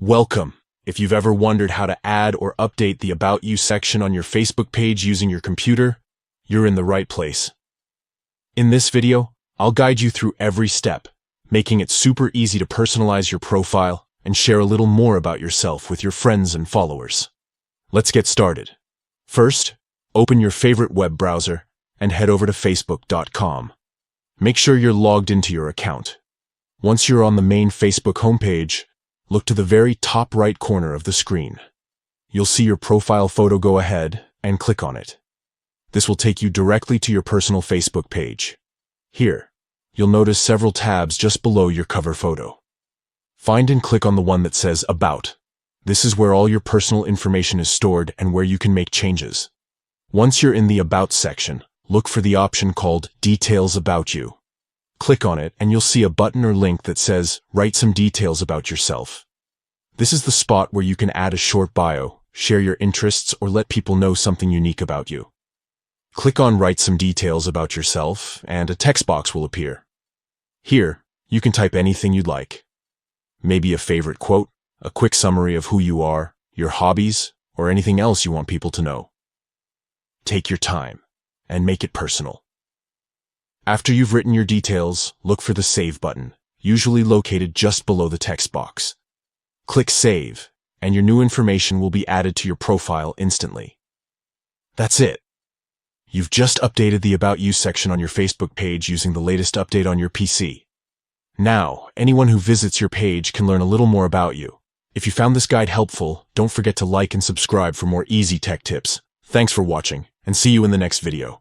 Welcome! If you've ever wondered how to add or update the About You section on your Facebook page using your computer, you're in the right place. In this video, I'll guide you through every step, making it super easy to personalize your profile and share a little more about yourself with your friends and followers. Let's get started. First, open your favorite web browser and head over to facebook.com. Make sure you're logged into your account. Once you're on the main Facebook homepage, look to the very top right corner of the screen. You'll see your profile photo. Go ahead and click on it. This will take you directly to your personal Facebook page. Here, you'll notice several tabs just below your cover photo. Find and click on the one that says About. This is where all your personal information is stored and where you can make changes. Once you're in the About section, look for the option called Details About You. Click on it and you'll see a button or link that says Write some details about yourself. This is the spot where you can add a short bio, share your interests, or let people know something unique about you. Click on Write some details about yourself and a text box will appear. Here, you can type anything you'd like. Maybe a favorite quote, a quick summary of who you are, your hobbies, or anything else you want people to know. Take your time and make it personal. After you've written your details, look for the Save button, usually located just below the text box. Click Save, and your new information will be added to your profile instantly. That's it. You've just updated the About You section on your Facebook page using the latest update on your PC. Now, anyone who visits your page can learn a little more about you. If you found this guide helpful, don't forget to like and subscribe for more easy tech tips. Thanks for watching, and see you in the next video.